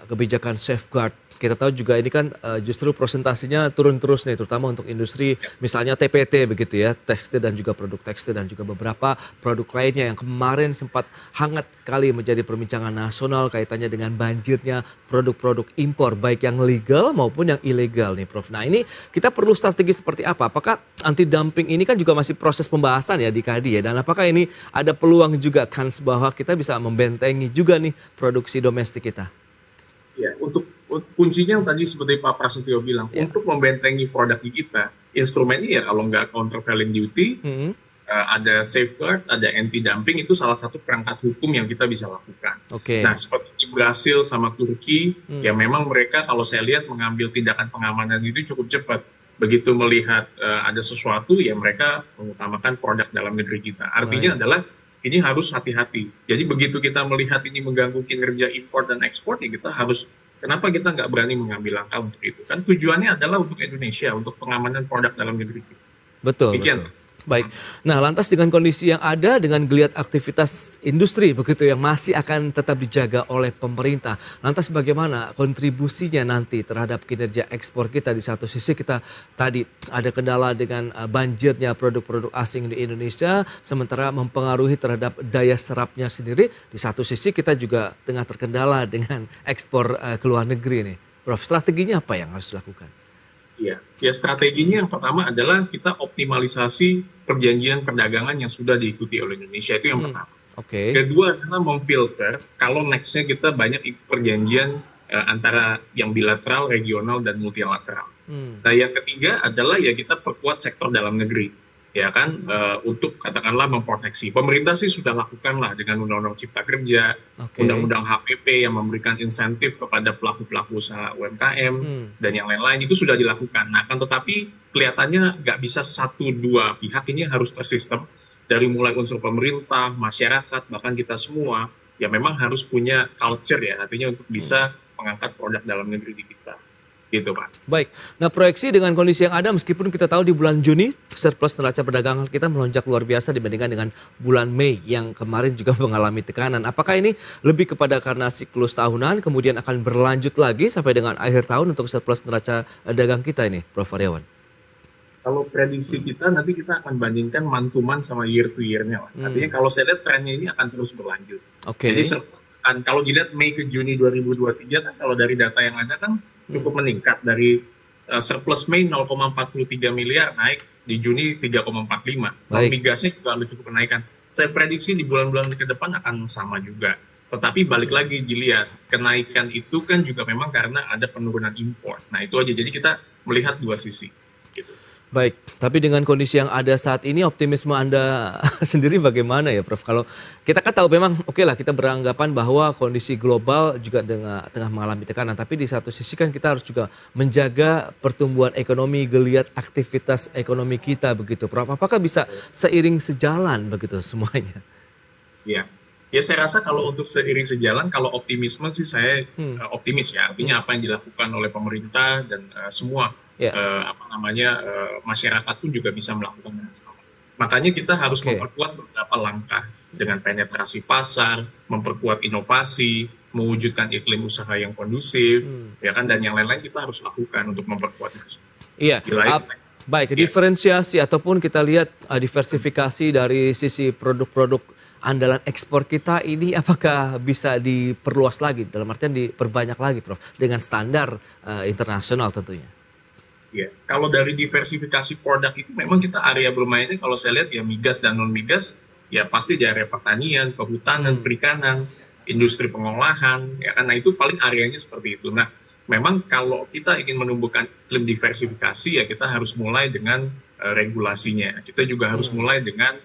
kebijakan safeguard. Kita tahu juga ini kan justru presentasinya turun terus nih, terutama untuk industri misalnya TPT begitu ya, tekstil dan juga produk tekstil dan juga beberapa produk lainnya yang kemarin sempat hangat kali menjadi perbincangan nasional kaitannya dengan banjirnya produk-produk impor baik yang legal maupun yang ilegal nih Prof. Nah ini kita perlu strategi seperti apa? Apakah anti dumping ini kan juga masih proses pembahasan ya di KADI ya, dan apakah ini ada peluang juga kans bahwa kita bisa membentengi juga nih produksi domestik kita? Ya, untuk kuncinya yang tadi seperti Pak Prasetyo bilang, untuk membentengi produk kita, instrumennya ya kalau nggak countervailing duty, ada safeguard, ada anti-dumping, itu salah satu perangkat hukum yang kita bisa lakukan. Nah, seperti di Brasil sama Turki, ya memang mereka kalau saya lihat mengambil tindakan pengamanan itu cukup cepat. Begitu melihat ada sesuatu, ya mereka mengutamakan produk dalam negeri kita. Artinya adalah ini harus hati-hati. Jadi begitu kita melihat ini mengganggu kinerja impor dan ekspor, ya kita harus, kenapa kita nggak berani mengambil langkah untuk itu? Kan tujuannya adalah untuk Indonesia, untuk pengamanan produk dalam negeri kita. Betul. Baik. Nah, lantas dengan kondisi yang ada, dengan geliat aktivitas industri begitu yang masih akan tetap dijaga oleh pemerintah, lantas bagaimana kontribusinya nanti terhadap kinerja ekspor kita? Di satu sisi kita tadi ada kendala dengan banjirnya produk-produk asing di Indonesia, sementara mempengaruhi terhadap daya serapnya sendiri. Di satu sisi kita juga tengah terkendala dengan ekspor ke luar negeri nih. Prof, strateginya apa yang harus dilakukan? Ya, strateginya yang pertama adalah kita optimalisasi perjanjian perdagangan yang sudah diikuti oleh Indonesia, itu yang pertama. Kedua adalah memfilter kalau nextnya kita banyak perjanjian antara yang bilateral, regional, dan multilateral. Nah, yang ketiga adalah ya kita perkuat sektor dalam negeri, ya kan, untuk katakanlah memproteksi. Pemerintah sih sudah lakukan lah dengan Undang-Undang Cipta Kerja, Undang-Undang HPP yang memberikan insentif kepada pelaku-pelaku usaha UMKM, dan yang lain-lain itu sudah dilakukan. Nah, kan tetapi kelihatannya nggak bisa satu dua pihak, ini harus tersistem dari mulai unsur pemerintah, masyarakat, bahkan kita semua, ya memang harus punya culture ya, artinya untuk bisa mengangkat produk dalam negeri di kita. Gitu, Pak. Baik. Nah, proyeksi dengan kondisi yang ada, meskipun kita tahu di bulan Juni surplus neraca perdagangan kita melonjak luar biasa dibandingkan dengan bulan Mei yang kemarin juga mengalami tekanan. Apakah ini lebih kepada karena siklus tahunan kemudian akan berlanjut lagi sampai dengan akhir tahun untuk surplus neraca dagang kita ini, Prof. Aryawan? Kalau prediksi kita nanti kita akan bandingkan month to month sama year to year-nya. Artinya kalau saya lihat trennya ini akan terus berlanjut. Jadi surplus, kalau dilihat Mei ke Juni 2023 kan kalau dari data yang ada kan cukup meningkat dari surplus Mei 0,43 miliar naik di Juni 3,45. Migasnya juga ada cukup kenaikan. Saya prediksi di bulan-bulan ke depan akan sama juga. Tetapi balik lagi dilihat, kenaikan itu kan juga memang karena ada penurunan impor. Nah itu aja, jadi kita melihat dua sisi. Gitu. Baik, tapi dengan kondisi yang ada saat ini, optimisme Anda sendiri bagaimana ya Prof? Kalau kita kan tahu memang oke lah kita beranggapan bahwa kondisi global juga tengah mengalami tekanan, tapi di satu sisi kan kita harus juga menjaga pertumbuhan ekonomi, geliat aktivitas ekonomi kita begitu Prof. Apakah bisa seiring sejalan begitu semuanya? Ya saya rasa kalau untuk seiring sejalan, kalau optimisme sih saya optimis ya, artinya apa yang dilakukan oleh pemerintah dan semua masyarakat pun juga bisa melakukan yang sama. Makanya kita harus memperkuat beberapa langkah dengan penetrasi pasar, memperkuat inovasi, mewujudkan iklim usaha yang kondusif, ya kan, dan yang lain-lain kita harus lakukan untuk memperkuat itu. Iya. Baik, diferensiasi ataupun kita lihat diversifikasi dari sisi produk-produk andalan ekspor kita ini apakah bisa diperluas lagi, dalam artian diperbanyak lagi Prof, dengan standar internasional tentunya? Ya, kalau dari diversifikasi produk itu memang kita area bermainnya kalau saya lihat ya migas dan non migas ya pasti di area pertanian, kehutanan, perikanan, industri pengolahan ya kan, nah itu paling areanya seperti itu. Nah, memang kalau kita ingin menumbuhkan iklim diversifikasi ya kita harus mulai dengan regulasinya. Kita juga harus mulai dengan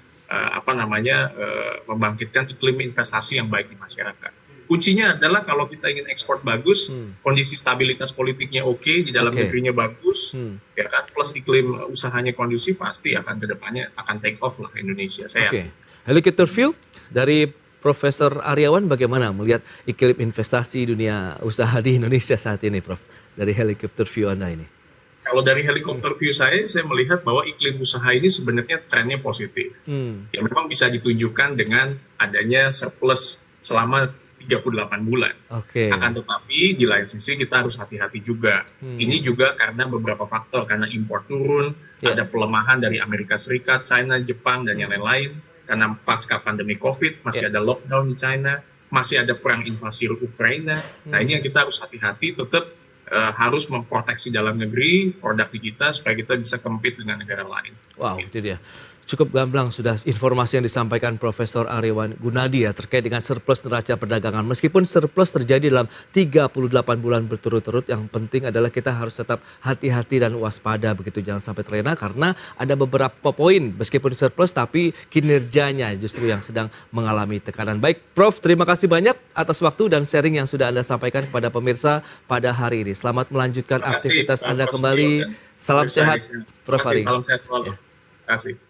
membangkitkan iklim investasi yang baik di masyarakat. Kuncinya adalah kalau kita ingin ekspor bagus, kondisi stabilitas politiknya oke, di dalam negerinya bagus, ya kan, plus iklim usahanya kondusif, pasti akan kedepannya akan take off lah Indonesia. Saya Helicopter view dari Profesor Aryawan, bagaimana melihat iklim investasi dunia usaha di Indonesia saat ini, Prof? Dari helicopter view Anda ini. Kalau dari helikopter view saya melihat bahwa iklim usaha ini sebenarnya trennya positif. Ya memang bisa ditunjukkan dengan adanya surplus selama 38 bulan. Akan tetapi di lain sisi kita harus hati-hati juga. Ini juga karena beberapa faktor, karena impor turun, ada pelemahan dari Amerika Serikat, China, Jepang, dan yang lain-lain. Karena pasca pandemi COVID, masih ada lockdown di China, masih ada perang invasi Ukraina. Nah ini yang kita harus hati-hati, tetap harus memproteksi dalam negeri, produk di kita, supaya kita bisa compete dengan negara lain. Wow, itu dia. Cukup gamblang sudah informasi yang disampaikan Profesor Aryawan Gunadi ya terkait dengan surplus neraca perdagangan. Meskipun surplus terjadi dalam 38 bulan berturut-turut, yang penting adalah kita harus tetap hati-hati dan waspada begitu, jangan sampai terlena karena ada beberapa poin meskipun surplus tapi kinerjanya justru yang sedang mengalami tekanan. Baik, Prof, terima kasih banyak atas waktu dan sharing yang sudah Anda sampaikan kepada pemirsa pada hari ini. Selamat melanjutkan aktivitas Anda kembali. Salam sehat, Prof. Ari. Salam sehat selalu. Terima kasih.